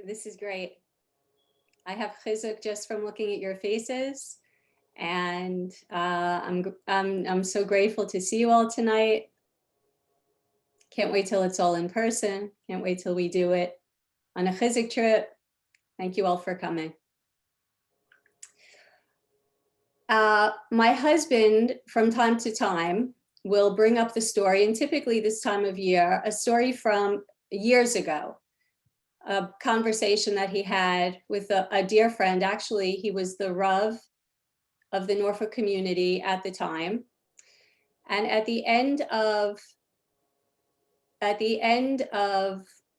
This is great. I have chizuk just from looking at your faces, and I'm so grateful to see you all tonight. Can't wait till it's all in person. Can't wait till we do it on a chizuk trip. Thank you all for coming. My husband, from time to time, will bring up the story, and typically this time of year, a story from years ago. A conversation that he had with a dear friend. Actually, he was the Rav of the Norfolk community at the time. And at the end of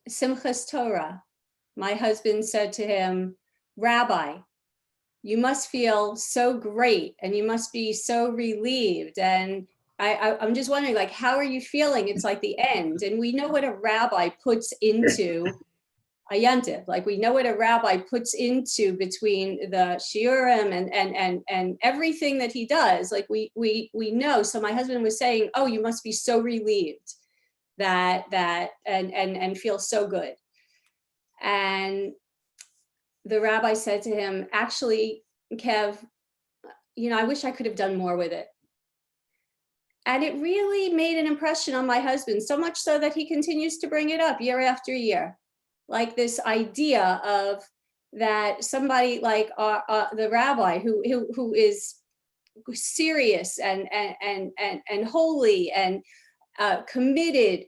Simchas Torah, my husband said to him, "Rabbi, you must feel so great and you must be so relieved. And I'm just wondering, like, how are you feeling? It's like the end." And we know what a rabbi puts into a yantiv. Like, we know what a rabbi puts into between the shiurim and everything that he does. Like, we know. So my husband was saying, "Oh, you must be so relieved that and feel so good." And the rabbi said to him, "Actually, Kev, I wish I could have done more with it." And it really made an impression on my husband, so much so that he continues to bring it up year after year. Like, this idea of that somebody like the rabbi who is serious and holy and committed,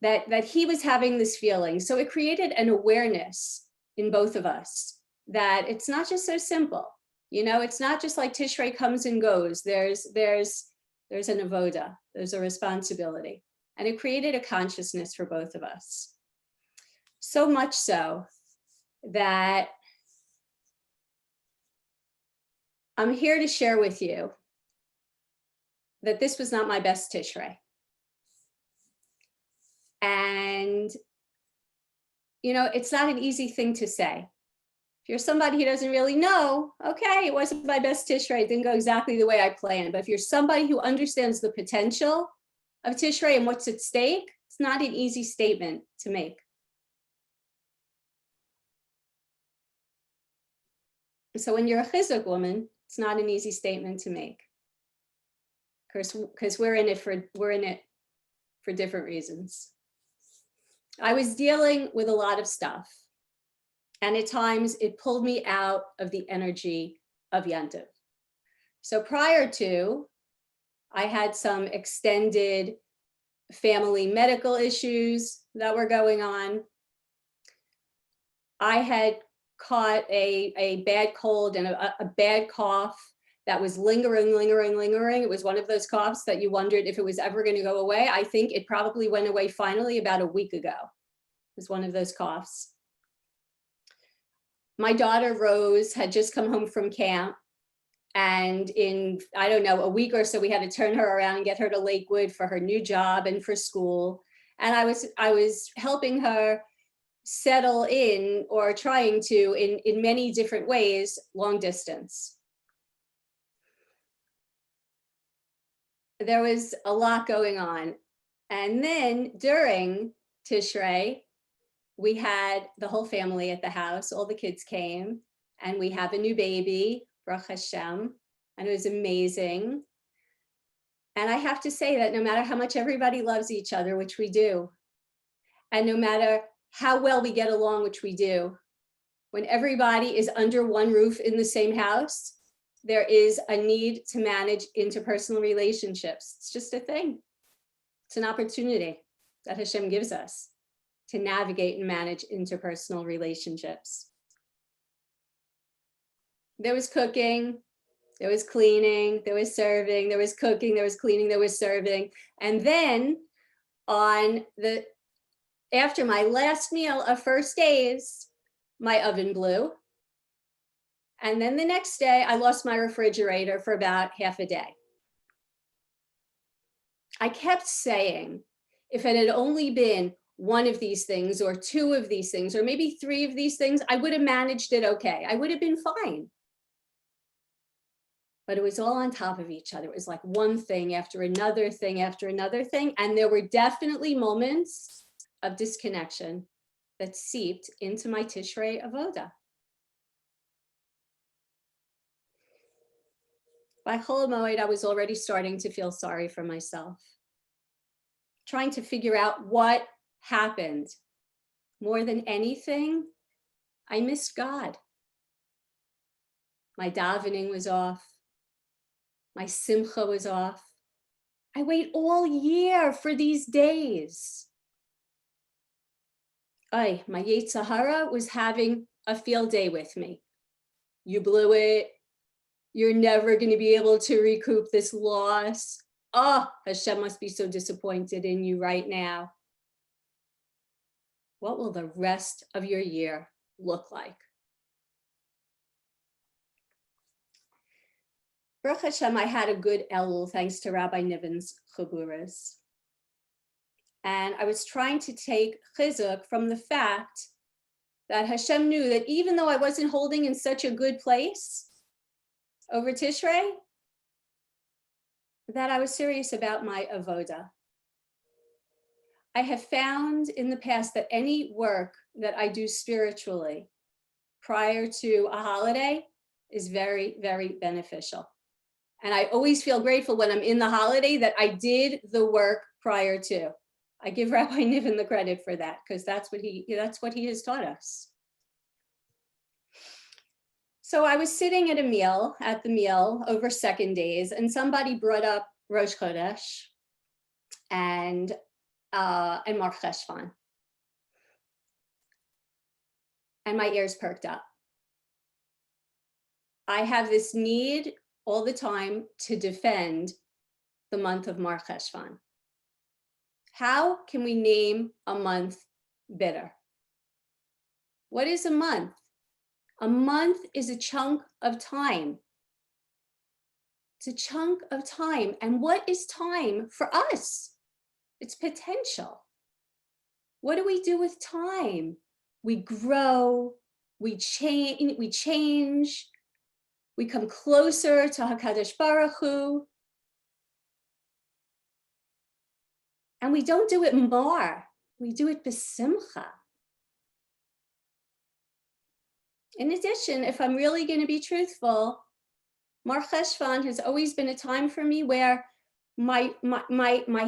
that he was having this feeling. So it created an awareness in both of us that it's not just so simple. It's not just like Tishrei comes and goes. There's an avoda, there's a responsibility. And it created a consciousness for both of us. So much so that I'm here to share with you that this was not my best Tishrei. And, it's not an easy thing to say. If you're somebody who doesn't really know, okay, it wasn't my best Tishrei, it didn't go exactly the way I planned. But if you're somebody who understands the potential of Tishrei and what's at stake, it's not an easy statement to make. So when you're a chizuk woman, it's not an easy statement to make, because we're in it for different reasons. I was dealing with a lot of stuff, and at times it pulled me out of the energy of yantiv. So prior to, I had some extended family medical issues that were going on. I had caught a bad cold and a bad cough that was lingering. It was one of those coughs that you wondered if it was ever going to go away. I think it probably went away finally about a week ago. It was one of those coughs. My daughter Rose had just come home from camp, and in, I don't know, a week or so, we had to turn her around and get her to Lakewood for her new job and for school. And I was helping her settle in, or trying to, in many different ways, long distance. There was a lot going on. And then during Tishrei, we had the whole family at the house. All the kids came, and we have a new baby, Baruch Hashem, and it was amazing. And I have to say that no matter how much everybody loves each other, which we do, and no matter how well we get along, which we do, when everybody is under one roof in the same house, there is a need to manage interpersonal relationships. It's just a thing. It's an opportunity that Hashem gives us to navigate and manage interpersonal relationships. There was cooking, there was cleaning, there was serving, there was cooking, there was cleaning, there was serving. And then after my last meal of first days, my oven blew. And then the next day, I lost my refrigerator for about half a day. I kept saying, if it had only been one of these things, or two of these things, or maybe three of these things, I would have managed it okay. I would have been fine. But it was all on top of each other. It was like one thing after another thing after another thing. And there were definitely moments of disconnection that seeped into my Tishrei Avoda. By Chol Hamoed, I was already starting to feel sorry for myself, trying to figure out what happened. More than anything, I missed God. My davening was off. My simcha was off. I wait all year for these days. My Yetzer Hara was having a field day with me. You blew it. You're never going to be able to recoup this loss. Oh, Hashem must be so disappointed in you right now. What will the rest of your year look like? Baruch Hashem, I had a good Elul thanks to Rabbi Niven's Chaburas. And I was trying to take chizuk from the fact that Hashem knew that even though I wasn't holding in such a good place over Tishrei, that I was serious about my avoda. I have found in the past that any work that I do spiritually prior to a holiday is very, very beneficial. And I always feel grateful when I'm in the holiday that I did the work prior to. I give Rabbi Niven the credit for that because that's what he has taught us. So I was sitting at the meal over second days, and somebody brought up Rosh Chodesh and MarCheshvan. And my ears perked up. I have this need all the time to defend the month of MarCheshvan. How can we name a month bitter? What is a month? A month is a chunk of time. It's a chunk of time. And what is time for us? It's potential. What do we do with time? We grow, we change, we come closer to HaKadosh Baruch Hu. And we don't do it mar, we do it b'simcha. In addition, if I'm really going to be truthful, MarCheshvan has always been a time for me where my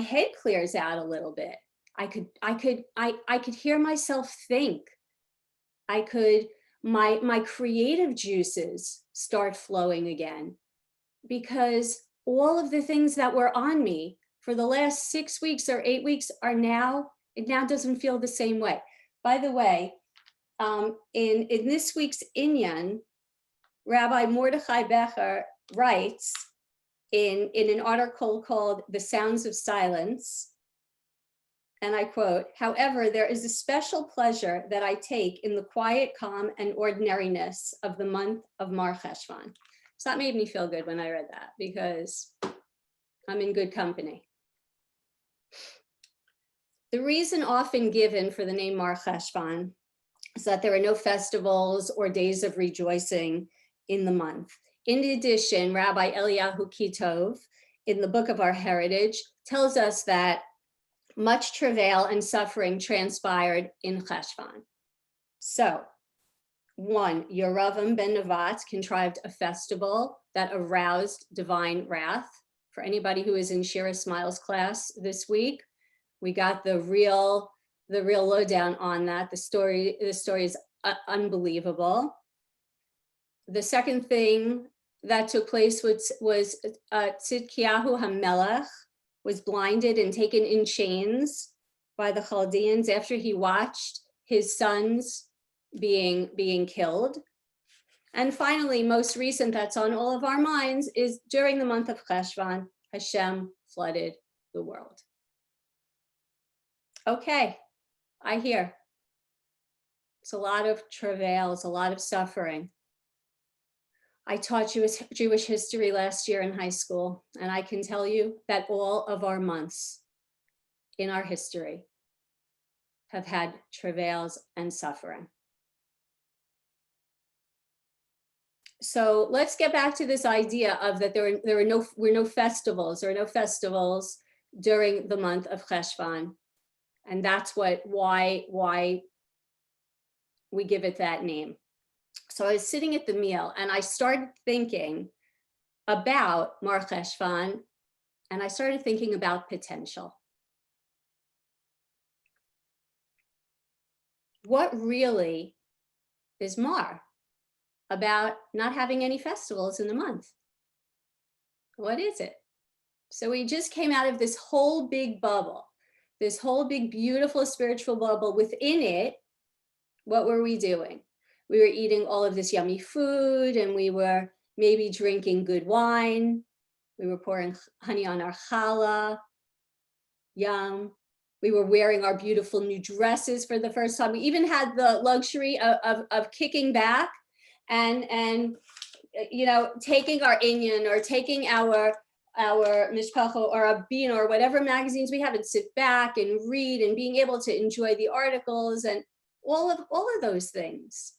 head clears out a little bit. I could hear myself think. My creative juices start flowing again, because all of the things that were on me for the last 6 weeks or 8 weeks it now doesn't feel the same way. By the way, in this week's Inyan, Rabbi Mordechai Becher writes in an article called The Sounds of Silence, and I quote, "However, there is a special pleasure that I take in the quiet, calm, and ordinariness of the month of MarCheshvan." So that made me feel good when I read that, because I'm in good company. The reason often given for the name MarCheshvan is that there are no festivals or days of rejoicing in the month. In addition, Rabbi Eliyahu Kitov, in the Book of Our Heritage, tells us that much travail and suffering transpired in Cheshvan. So, 1, Yeravam ben Nevat contrived a festival that aroused divine wrath. For anybody who is in Shira Smiles class this week, we got the real lowdown on that. The story is unbelievable. The second thing that took place was Tzidkiyahu HaMelech was blinded and taken in chains by the Chaldeans after he watched his sons being killed. And finally, most recent, that's on all of our minds, is during the month of Cheshvan, Hashem flooded the world. Okay, I hear. It's a lot of travail, it's a lot of suffering. I taught Jewish history last year in high school, and I can tell you that all of our months in our history have had travails and suffering. So let's get back to this idea of that there were no festivals. There are no festivals during the month of Cheshvan, and that's why we give it that name. So I was sitting at the meal and I started thinking about MarCheshvan, and I started thinking about potential. What really is Mar about not having any festivals in the month? What is it? So we just came out of this whole big bubble, this whole big, beautiful spiritual bubble. Within it, what were we doing? We were eating all of this yummy food, and we were maybe drinking good wine. We were pouring honey on our challah. Yum. We were wearing our beautiful new dresses for the first time. We even had the luxury of kicking back and you know, taking our Inyan or taking our Mishpacha or a Bean or whatever magazines we have, and sit back and read and being able to enjoy the articles and all of those things.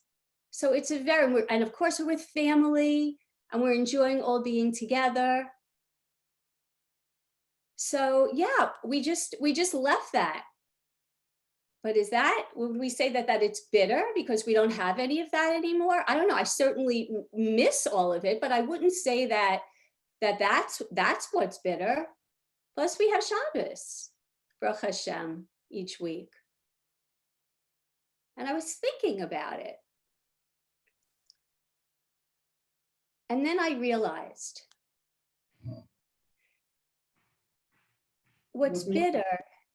So it's a very, and of course we're with family and we're enjoying all being together. So yeah, we just left that. But is that, would we say that it's bitter because we don't have any of that anymore? I don't know. I certainly miss all of it, but I wouldn't say that's what's bitter. Plus we have Shabbos, Baruch Hashem, each week. And I was thinking about it. And then I realized what's bitter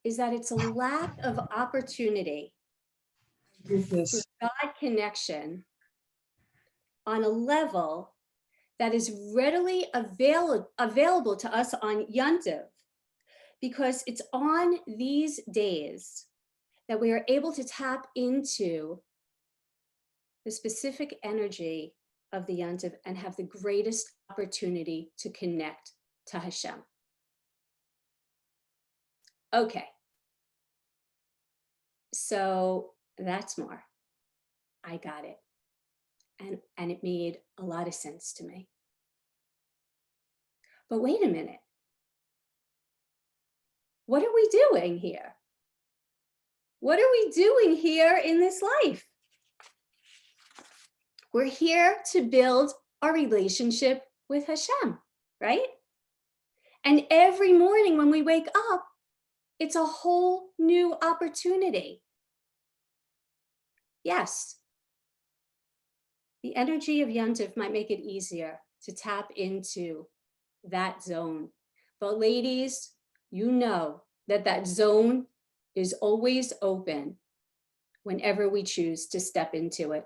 is that it's a lack of opportunity for God connection on a level that is readily available to us on Yontiv, because it's on these days that we are able to tap into the specific energy of the Yontiv and have the greatest opportunity to connect to Hashem. Okay, so that's more. I got it. And it made a lot of sense to me. But wait a minute. What are we doing here? What are we doing here in this life? We're here to build our relationship with Hashem, right? And every morning when we wake up, it's a whole new opportunity. Yes, the energy of Yontif might make it easier to tap into that zone. But ladies, you know that zone is always open whenever we choose to step into it.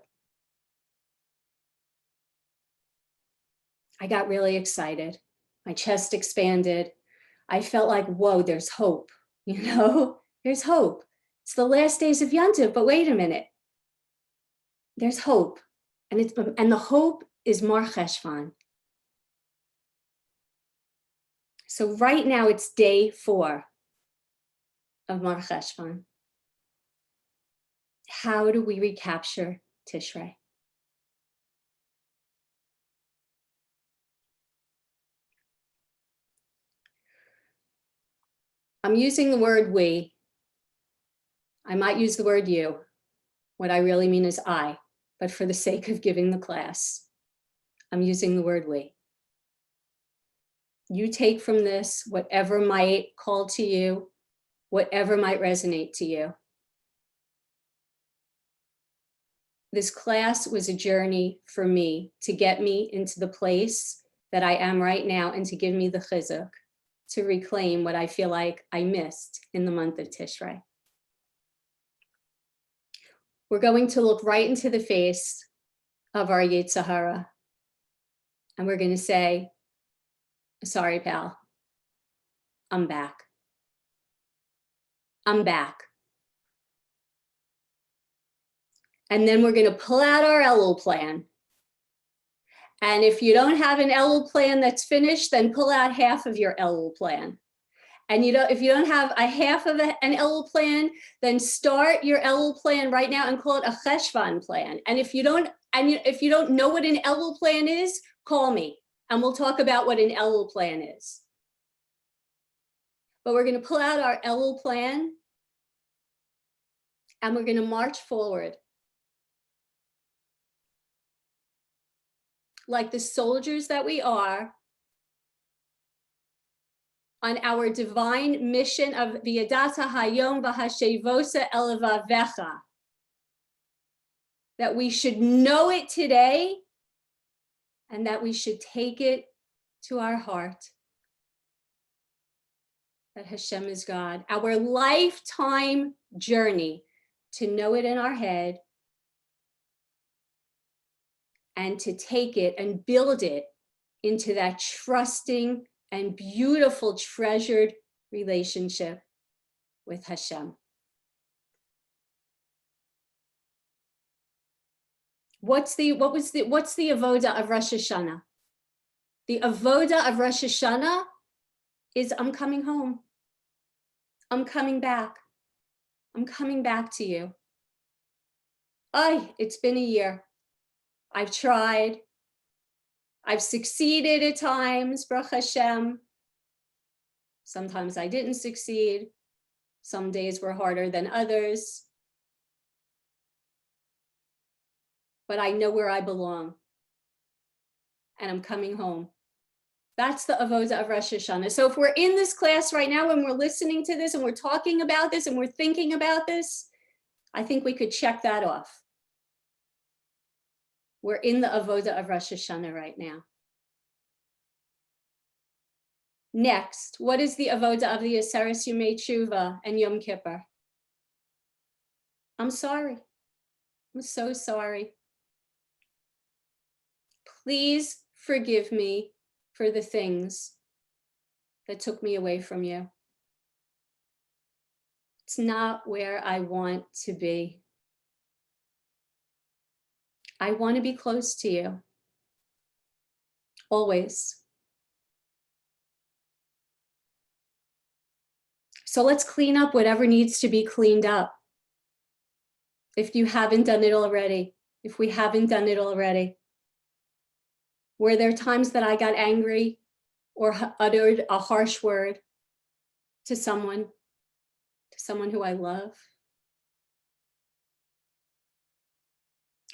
I got really excited. My chest expanded. I felt like, whoa, there's hope. You know, there's hope. It's the last days of Yontif, but wait a minute. There's hope. And the hope is MarCheshvan. So right now it's day 4 of MarCheshvan. How do we recapture Tishrei? I'm using the word we. I might use the word you. What I really mean is I, but for the sake of giving the class, I'm using the word we. You take from this whatever might call to you, whatever might resonate to you. This class was a journey for me to get me into the place that I am right now and to give me the chizuk to reclaim what I feel like I missed in the month of Tishrei. We're going to look right into the face of our Yetzer Hara, and we're going to say, sorry, pal, I'm back. I'm back. And then we're going to pull out our Elul plan. And if you don't have an Elul plan that's finished, then pull out half of your Elul plan. And if you don't have a half of an Elul plan, then start your Elul plan right now and call it a Cheshvan plan. And if you don't know what an Elul plan is, call me and we'll talk about what an Elul plan is. But we're going to pull out our Elul plan and we're going to march forward like the soldiers that we are, on our divine mission of V'yadata hayom v'hashevosa elavavecha, that we should know it today and that we should take it to our heart, that Hashem is God. Our lifetime journey to know it in our head and to take it and build it into that trusting and beautiful, treasured relationship with Hashem. What's the avoda of Rosh Hashanah? The avoda of Rosh Hashanah is I'm coming home. I'm coming back. I'm coming back to you. It's been a year. I've tried. I've succeeded at times, Baruch Hashem. Sometimes I didn't succeed. Some days were harder than others. But I know where I belong. And I'm coming home. That's the avoda of Rosh Hashanah. So if we're in this class right now and we're listening to this and we're talking about this and we're thinking about this, I think we could check that off. We're in the avoda of Rosh Hashanah right now. Next, what is the avoda of the Aseres Yomei Tshuva and Yom Kippur? I'm sorry. I'm so sorry. Please forgive me for the things that took me away from you. It's not where I want to be. I want to be close to you. Always. So let's clean up whatever needs to be cleaned up. If you haven't done it already, if we haven't done it already. Were there times that I got angry or uttered a harsh word to someone who I love?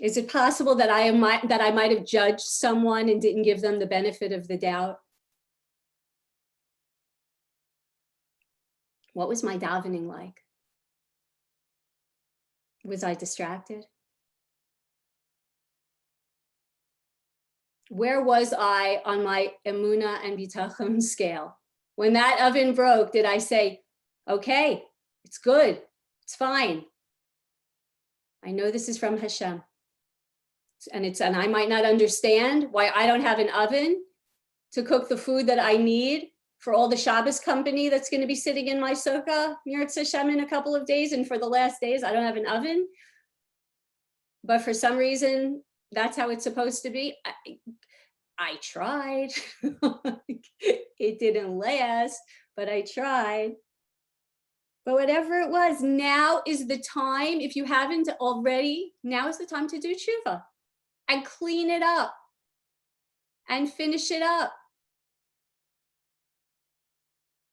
Is it possible that I might have judged someone and didn't give them the benefit of the doubt? What was my davening like? Was I distracted? Where was I on my emunah and bitachon scale? When that oven broke, did I say, okay, it's good, it's fine. I know this is from Hashem. And I might not understand why I don't have an oven to cook the food that I need for all the Shabbos company that's going to be sitting in my sukkah, Yirtzeh Hashem, in a couple of days. And for the last days, I don't have an oven. But for some reason, that's how it's supposed to be. I tried. It didn't last, but I tried. But whatever it was, now is the time. If you haven't already, now is the time to do tshuva and clean it up and finish it up.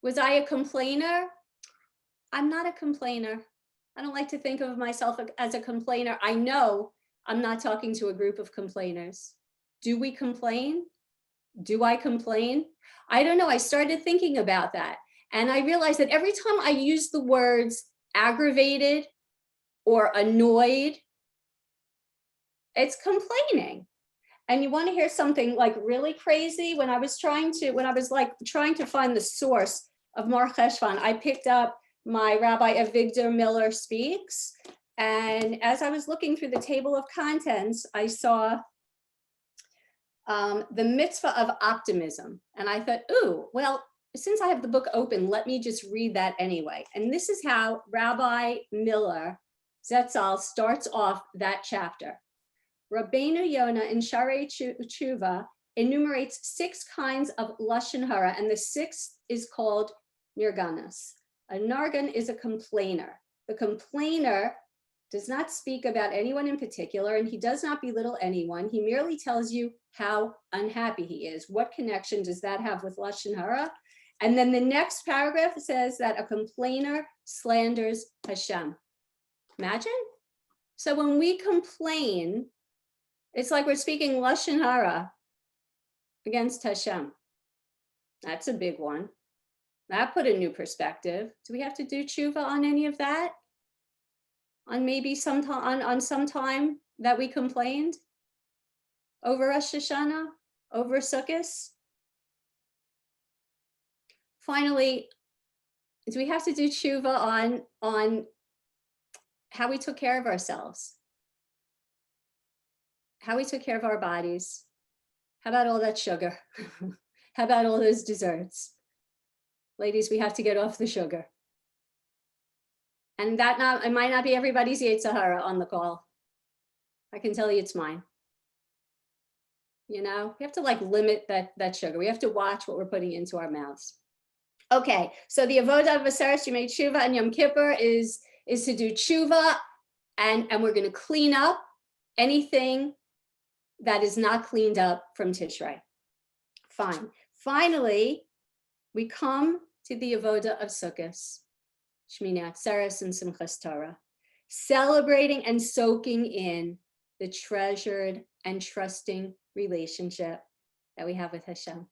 Was I a complainer? I'm not a complainer. I don't like to think of myself as a complainer. I know I'm not talking to a group of complainers. Do we complain? Do I complain? I don't know. I started thinking about that. And I realized that every time I use the words aggravated or annoyed, it's complaining. And you want to hear something like really crazy? When I was trying to find the source of MarCheshvan, I picked up my Rabbi Avigdor Miller Speaks. And as I was looking through the table of contents, I saw the mitzvah of optimism. And I thought, ooh, well, since I have the book open, let me just read that anyway. And this is how Rabbi Miller Zetzal starts off that chapter. Rabbeinu Yonah in Sharei Tshuva enumerates 6 kinds of lashon hara, and the 6th is called nirganas. A nargan is a complainer. The complainer does not speak about anyone in particular, and he does not belittle anyone. He merely tells you how unhappy he is. What connection does that have with lashon hara? And then the next paragraph says that a complainer slanders Hashem. Imagine? So when we complain, it's like we're speaking lashon hara against Hashem. That's a big one. That put a new perspective. Do we have to do tshuva on any of that? On maybe on some time that we complained over Rosh Hashanah, over Sukkot? Finally, do we have to do tshuva on how we took care of ourselves? How we took care of our bodies? How about all that sugar? How about all those desserts? Ladies, we have to get off the sugar. And it might not be everybody's Yetzer Hara on the call. I can tell you it's mine. You know, we have to like limit that sugar. We have to watch what we're putting into our mouths. Okay, so the avodah of Aseres Yemei Tshuva and Yom Kippur is to do tshuva, and we're going to clean up anything that is not cleaned up from Tishrei. Fine. Finally, we come to the avodah of Sukkot, Shmini Atzeres and Simchas Torah, celebrating and soaking in the treasured and trusting relationship that we have with Hashem.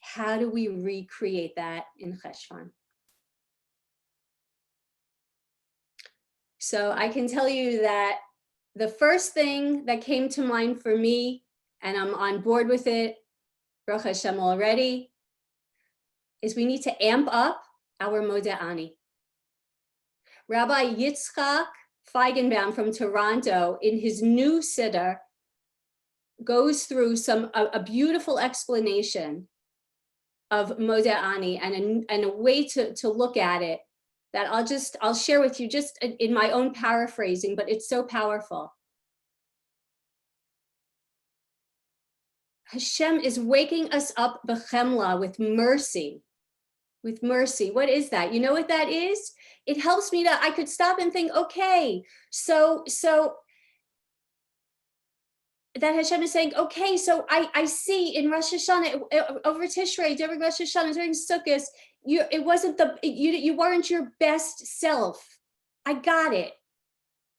How do we recreate that in Cheshvan? So I can tell you that the first thing that came to mind for me, and I'm on board with it, Baruch Hashem already, is we need to amp up our Modeh Ani. Rabbi Yitzchak Feigenbaum from Toronto, in his new siddur, goes through a beautiful explanation of Modeh Ani and a way to look at it that I'll share with you just in my own paraphrasing, but it's so powerful. Hashem is waking us up b'chemla, with mercy. With mercy. What is that? You know what that is? It helps me I could stop and think, okay, so that Hashem is saying, okay, so I see in Rosh Hashanah, over Tishrei, during Rosh Hashanah, during Sukkot, you weren't your best self. I got it.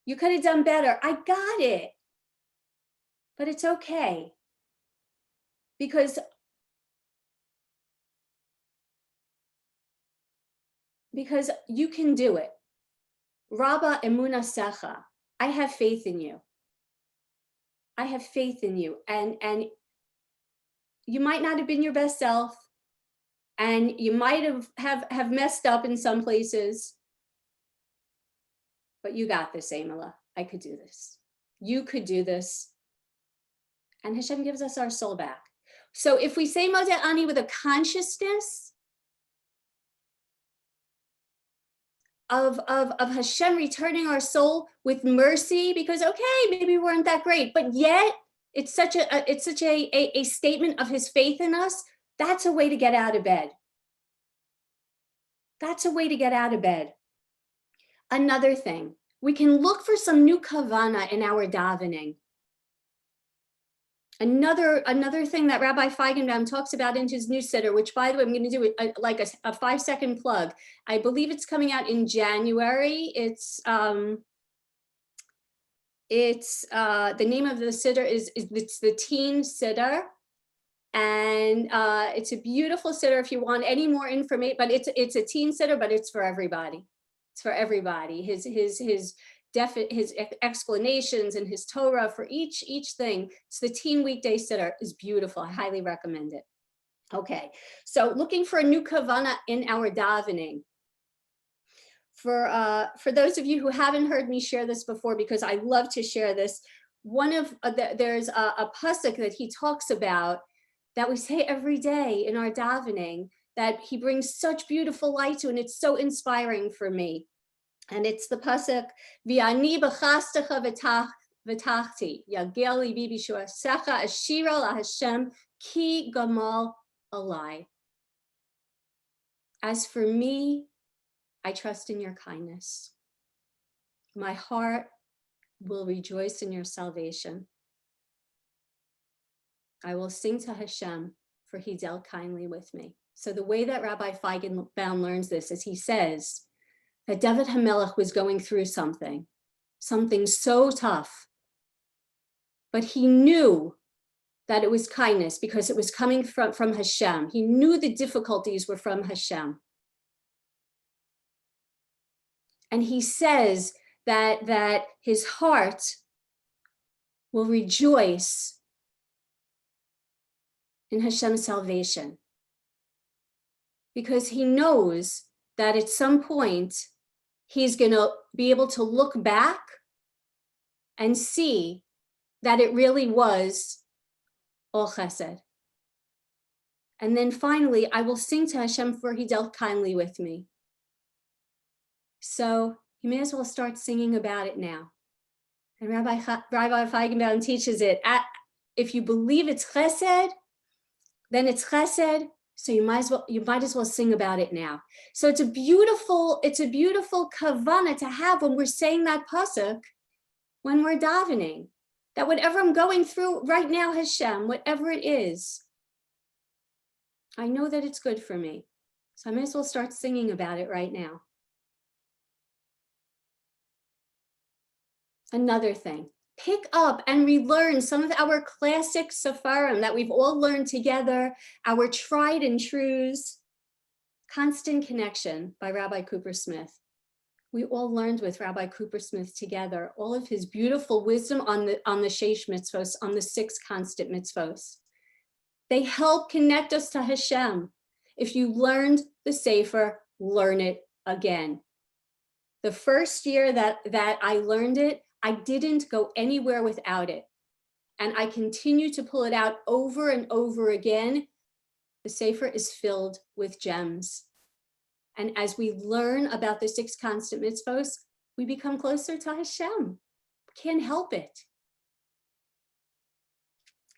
You could have done better. I got it. But it's okay. Because you can do it. Rabba emuna secha. I have faith in you. I have faith in you. And you might not have been your best self. And you might have messed up in some places. But you got this, Amila. I could do this. You could do this. And Hashem gives us our soul back. So if we say Modeh Ani with a consciousness of Hashem returning our soul with mercy, because okay, maybe we weren't that great, but yet it's such a statement of his faith in us. That's a way to get out of bed. That's a way to get out of bed. Another thing, we can look for some new kavana in our davening. Another thing that Rabbi Feigenbaum talks about in his new siddur, which by the way, I'm going to do a 5-second plug. I believe it's coming out in January. It's the name of the siddur is it's the Teen Siddur. And it's a beautiful siddur if you want any more information, but it's a teen siddur, but it's for everybody. It's for everybody. His explanations and his Torah for each thing. It's the Teen Weekday Siddur is beautiful. I highly recommend it. Okay, so looking for a new kavana in our davening. For those of you who haven't heard me share this before, because I love to share this, there's a pasuk that he talks about that we say every day in our davening that he brings such beautiful light to, and it's so inspiring for me. And it's the pasuk, V'ani b'chastecha v'tachti, yagel libi b'shuasecha ashira laHashem ki gamal alai. As for me, I trust in your kindness. My heart will rejoice in your salvation. I will sing to Hashem, for he dealt kindly with me. So the way that Rabbi Feigenbaum learns this is he says that David HaMelech was going through something so tough, but he knew that it was kindness because it was coming from Hashem. He knew the difficulties were from Hashem. And he says that his heart will rejoice in Hashem's salvation, because he knows that at some point he's going to be able to look back and see that it really was all chesed. And then finally, I will sing to Hashem, for he dealt kindly with me. So you may as well start singing about it now. And Rabbi Feigenbaum teaches it. If you believe it's chesed, then it's chesed. So you might as well sing about it now. So it's a beautiful kavanah to have when we're saying that pasuk, when we're davening, that whatever I'm going through right now, Hashem, whatever it is, I know that it's good for me. So I may as well start singing about it right now. Another thing, pick up and relearn some of our classic sefarim that we've all learned together, our tried and trues. Constant Connection by Rabbi Cooper Smith. We all learned with Rabbi Cooper Smith together all of his beautiful wisdom on the Sheish mitzvos, on the 6 constant mitzvos. They help connect us to Hashem. If you learned the Sefer, learn it again. The first year that I learned it, I didn't go anywhere without it. And I continue to pull it out over and over again. The Sefer is filled with gems. And as we learn about the 6 constant mitzvos, we become closer to Hashem. Can't help it.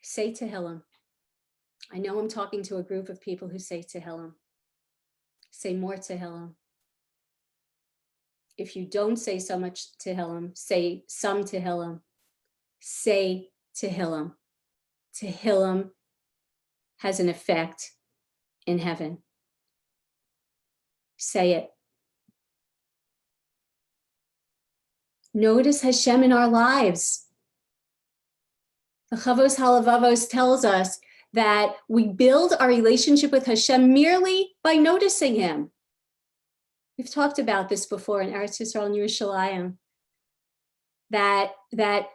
Say Tehillim. I know I'm talking to a group of people who say Tehillim. Say more Tehillim. If you don't say so much Tehillim, say some Tehillim. Say Tehillim. Tehillim has an effect in heaven. Say it. Notice Hashem in our lives. The Chavos Halavavos tells us that we build our relationship with Hashem merely by noticing him. We've talked about this before in Eretz Yisrael and Yerushalayim, that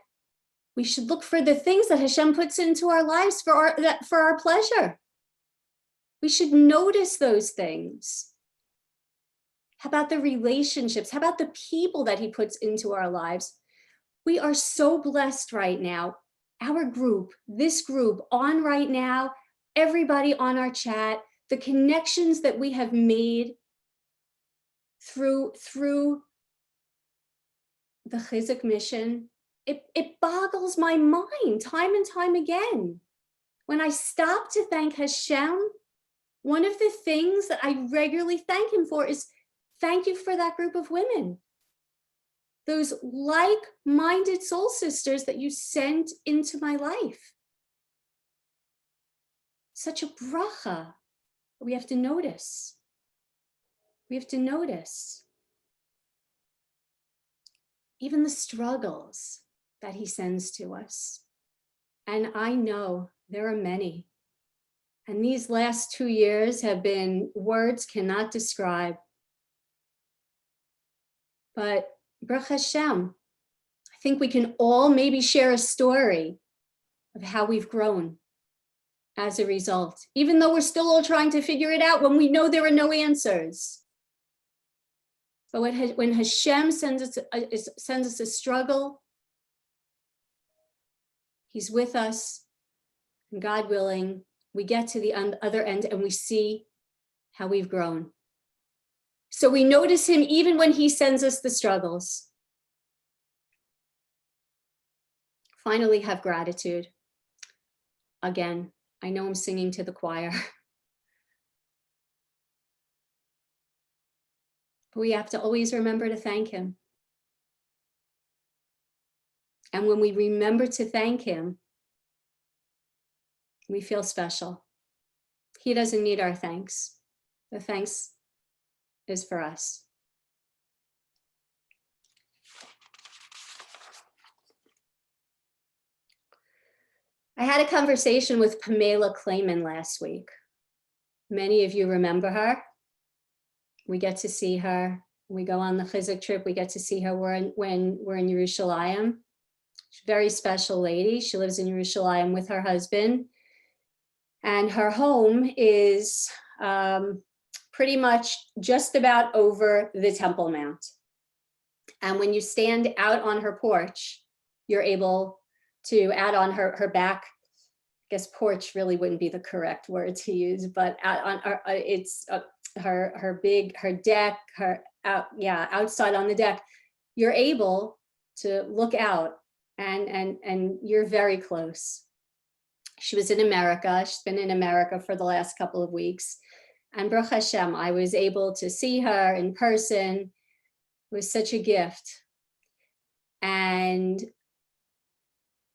we should look for the things that Hashem puts into our lives for our pleasure. We should notice those things. How about the relationships? How about the people that he puts into our lives? We are so blessed right now. Our group, this group on right now, everybody on our chat, the connections that we have made through the Chizuk mission, it boggles my mind time and time again. When I stop to thank Hashem, one of the things that I regularly thank him for is, thank you for that group of women. Those like-minded soul sisters that you sent into my life. Such a bracha. We have to notice. We have to notice. Even the struggles that he sends to us. And I know there are many. And these last 2 years have been words cannot describe. But Baruch Hashem, I think we can all maybe share a story of how we've grown as a result, even though we're still all trying to figure it out when we know there are no answers. But when Hashem sends us a struggle, he's with us, and God willing, we get to the other end and we see how we've grown. So we notice him even when he sends us the struggles. Finally, have gratitude. Again, I know I'm singing to the choir. But we have to always remember to thank him. And when we remember to thank him, we feel special. He doesn't need our thanks. The thanks is for us. I had a conversation with Pamela Clayman last week. Many of you remember her. We get to see her. We go on the Chizuk trip. We get to see her when we're in Yerushalayim. She's a very special lady. She lives in Yerushalayim with her husband. And her home is pretty much just about over the Temple Mount. And when you stand out on her porch, you're able to add on her back. I guess porch really wouldn't be the correct word to use, but it's her deck, outside on the deck. You're able to look out, and you're very close. She was in America. She's been in America for the last couple of weeks. And Baruch Hashem, I was able to see her in person. It was such a gift. And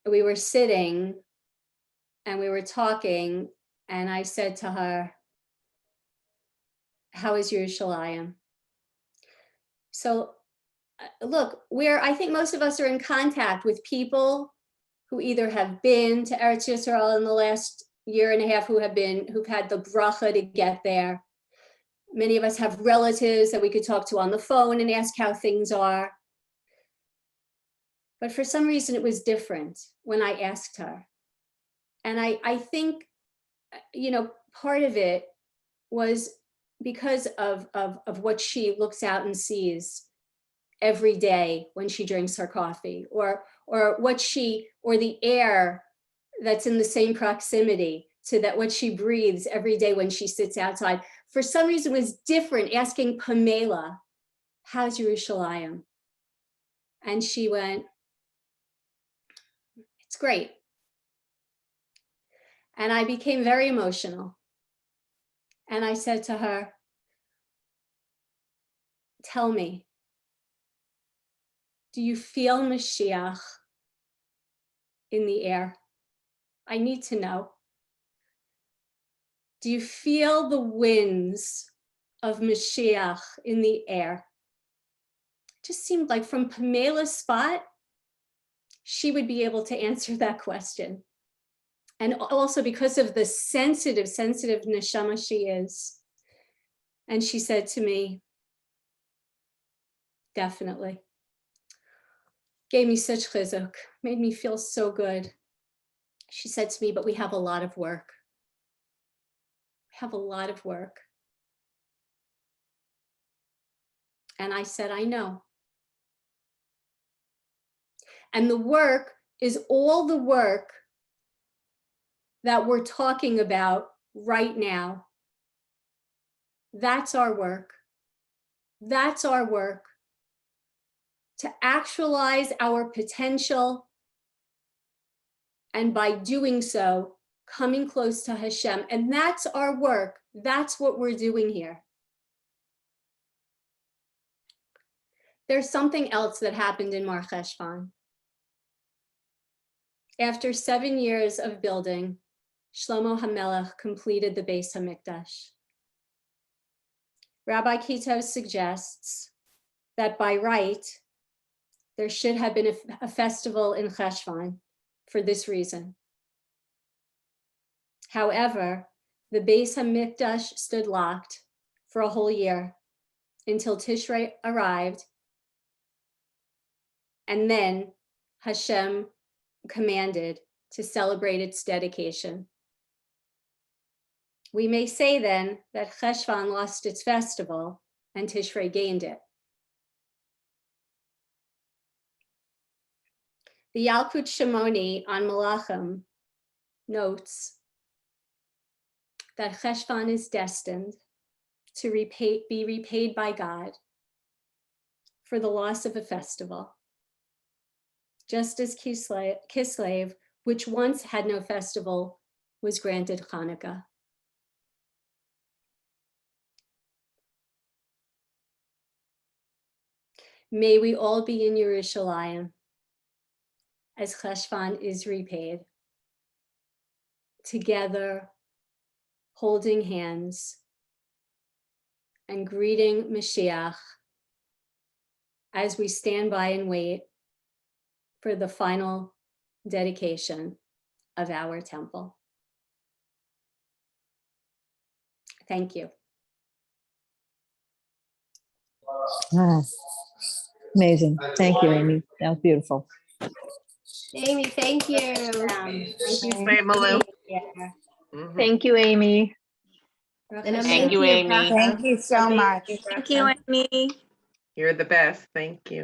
we were sitting and we were talking, and I said to her, how is Yerushalayim? So look, I think most of us are in contact with people who either have been to Eretz Yisrael in the last year and a half, who've had the bracha to get there. Many of us have relatives that we could talk to on the phone and ask how things are. But for some reason, it was different when I asked her. And I think, part of it was because of what she looks out and sees every day when she drinks her coffee, or the air that's in the same proximity to that, what she breathes every day when she sits outside. For some reason, it was different asking Pamela, how's Yerushalayim? And she went, it's great. And I became very emotional. And I said to her, tell me, do you feel Mashiach in the air? I need to know. Do you feel the winds of Mashiach in the air? It just seemed like from Pamela's spot, she would be able to answer that question. And also because of the sensitive neshama she is. And she said to me, definitely. Gave me such chizuk, made me feel so good. She said to me, but we have a lot of work. We have a lot of work. And I said, I know. And the work is all the work that we're talking about right now. That's our work. That's our work. To actualize our potential, and by doing so, coming close to Hashem. And that's our work. That's what we're doing here. There's something else that happened in MarCheshvan. After 7 years of building, Shlomo HaMelech completed the Beis HaMikdash. Rabbi Kitov suggests that by right, there should have been a festival in Cheshvan for this reason. However, the Beis HaMikdash stood locked for a whole year until Tishrei arrived, and then Hashem commanded to celebrate its dedication. We may say then that Cheshvan lost its festival and Tishrei gained it. The Yalkut Shimoni on Malachim notes that Cheshvan is destined to be repaid by God for the loss of a festival, just as Kislev, which once had no festival, was granted Hanukkah. May we all be in Yerushalayim as Cheshvan is repaid, together, holding hands and greeting Mashiach as we stand by and wait for the final dedication of our temple. Thank you. Ah, amazing. Thank you, Amy. That was beautiful. Amy, thank you. Thank you. Right, Malou. Yeah. Mhm. Thank you, Amy. Thank you, Amy. Thank you so much. Thank you, Amy. You're the best. Thank you.